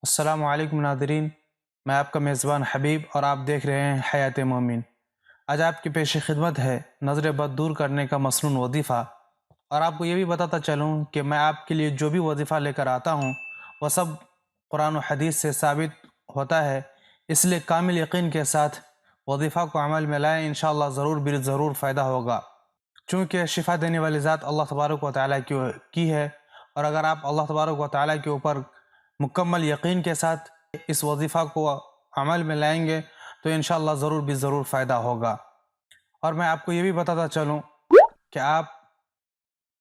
السلام علیکم ناظرین، میں آپ کا میزبان حبیب اور آپ دیکھ رہے ہیں حیات مومن۔ آج آپ کی پیش خدمت ہے نظر بد دور کرنے کا مسنون وظیفہ، اور آپ کو یہ بھی بتاتا چلوں کہ میں آپ کے لیے جو بھی وظیفہ لے کر آتا ہوں وہ سب قرآن و حدیث سے ثابت ہوتا ہے، اس لیے کامل یقین کے ساتھ وظیفہ کو عمل میں لائیں، انشاءاللہ ضرور ضرور فائدہ ہوگا، چونکہ شفا دینے والی ذات اللہ تبارک و تعالیٰ کی ہے، اور اگر آپ اللہ تبارک و تعالیٰ کے اوپر مکمل یقین کے ساتھ اس وظیفہ کو عمل میں لائیں گے تو انشاءاللہ ضرور فائدہ ہوگا۔ اور میں آپ کو یہ بھی بتاتا چلوں کہ آپ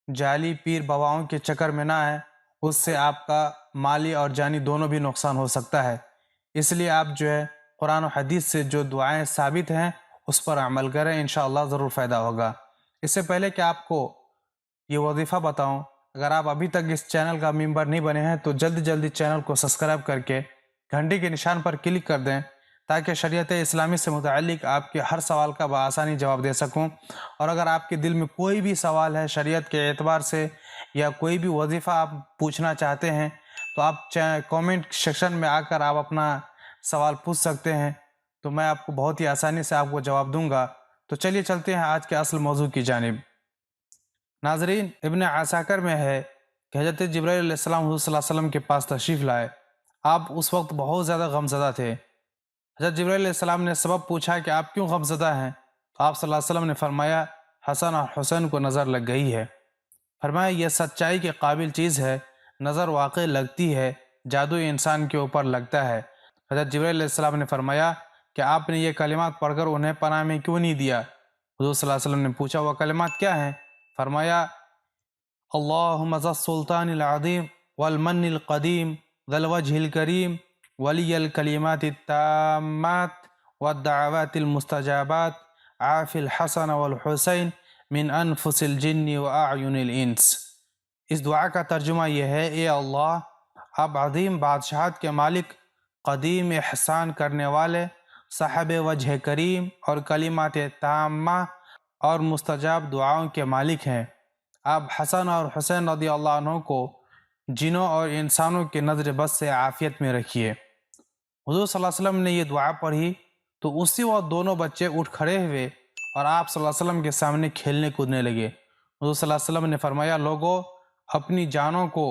جعلی پیر بواؤں کے چکر میں نہ آئیں، اس سے آپ کا مالی اور جانی دونوں بھی نقصان ہو سکتا ہے، اس لیے آپ قرآن و حدیث سے جو دعائیں ثابت ہیں اس پر عمل کریں، انشاءاللہ ضرور فائدہ ہوگا۔ اس سے پہلے کہ آپ کو یہ وظیفہ بتاؤں، اگر آپ ابھی تک اس چینل کا ممبر نہیں بنے ہیں تو جلدی چینل کو سبسکرائب کر کے گھنٹی کے نشان پر کلک کر دیں تاکہ شریعت اسلامی سے متعلق آپ کے ہر سوال کا بآسانی جواب دے سکوں، اور اگر آپ کے دل میں کوئی بھی سوال ہے شریعت کے اعتبار سے یا کوئی بھی وظیفہ آپ پوچھنا چاہتے ہیں تو آپ کومنٹ سیکشن میں آ کر آپ اپنا سوال پوچھ سکتے ہیں، تو میں آپ کو بہت ہی آسانی سے آپ کو جواب دوں گا۔ تو چلیے چلتے ہیں آج کے اصل موضوع کی جانب۔ ناظرین، ابن عساکر میں ہے کہ حضرت جبرائیل علیہ السلام حضور صلی اللہ علیہ وسلم کے پاس تشریف لائے، آپ اس وقت بہت زیادہ غمزدہ تھے۔ حضرت جبرائیل علیہ السلام نے سبب پوچھا کہ آپ کیوں غمزدہ ہیں، تو آپ صلی اللہ علیہ وسلم نے فرمایا حسن اور حسین کو نظر لگ گئی ہے۔ فرمایا یہ سچائی کے قابل چیز ہے، نظر واقع لگتی ہے، جادو انسان کے اوپر لگتا ہے۔ حضرت جبرائیل علیہ السلام نے فرمایا کہ آپ نے یہ کلمات پڑھ کر انہیں پناہ میں کیوں نہیں دیا؟ حضور صلی اللہ علیہ وسلم نے پوچھا وہ کلمات کیا ہیں؟ فرمایا اللہم ذا السلطان العظیم والمن القدیم ذا الوجہ الکریم ولی الکلمات التامات والدعوات المستجابات عاف الحسن والحسین من انفس الجن واعین الانس۔ اس دعا کا ترجمہ یہ ہے، اے اللہ، آپ عظیم بادشاہت کے مالک، قدیم احسان کرنے والے، صاحب وجہ کریم اور کلمات تامہ اور مستجاب دعاؤں کے مالک ہیں۔ آپ حسن اور حسین رضی اللہ عنہ کو جنوں اور انسانوں کے نظر بد سے عافیت میں رکھیے۔ حضور صلی اللہ علیہ وسلم نے یہ دعا پڑھی تو اسی وقت دونوں بچے اٹھ کھڑے ہوئے اور آپ صلی اللہ علیہ وسلم کے سامنے کھیلنے کودنے لگے۔ حضور صلی اللہ علیہ وسلم نے فرمایا لوگوں، اپنی جانوں کو،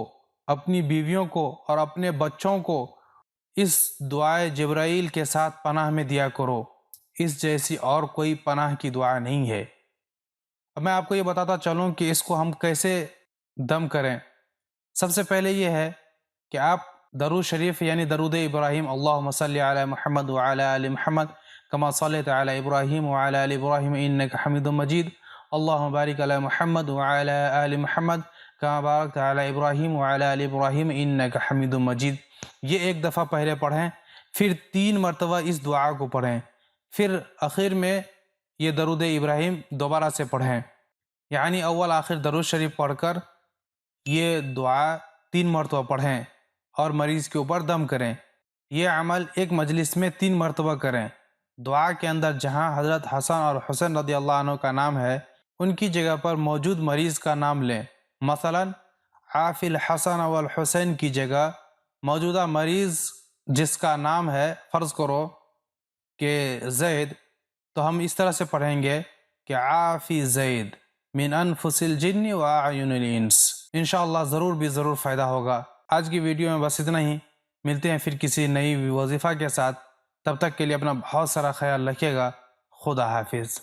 اپنی بیویوں کو اور اپنے بچوں کو اس دعائے جبرائیل کے ساتھ پناہ میں دیا کرو، اس جیسی اور کوئی پناہ کی دعا نہیں ہے۔ اب میں آپ کو یہ بتاتا چلوں کہ اس کو ہم کیسے دم کریں۔ سب سے پہلے یہ ہے کہ آپ درود شریف یعنی درود ابراہیم، اللہم صلی علی محمد وعلی آل محمد کما صلیت علی ابراہیم وعلی آل ابراہیم انک حمید مجید، اللہم بارک علی محمد وعلی آل محمد کما بارکت علی ابراہیم وعلی آل ابراہیم انک حمید مجید، یہ ایک دفعہ پہلے پڑھیں، پھر 3 مرتبہ اس دعا کو پڑھیں، پھر آخر میں یہ درود ابراہیم دوبارہ سے پڑھیں، یعنی اول آخر درود شریف پڑھ کر یہ دعا 3 مرتبہ پڑھیں اور مریض کے اوپر دم کریں۔ یہ عمل ایک مجلس میں 3 مرتبہ کریں۔ دعا کے اندر جہاں حضرت حسن اور حسین رضی اللہ عنہ کا نام ہے ان کی جگہ پر موجود مریض کا نام لیں، مثلا عاف الحسن والحسین کی جگہ موجودہ مریض جس کا نام ہے فرض کرو کہ زید، تو ہم اس طرح سے پڑھیں گے کہ عافی زید من انفس الجن واعین الانس۔ انشاءاللہ ضرور فائدہ ہوگا۔ آج کی ویڈیو میں بس اتنا ہی، ملتے ہیں پھر کسی نئی وظیفہ کے ساتھ، تب تک کے لیے اپنا بہت سارا خیال رکھیے گا۔ خدا حافظ۔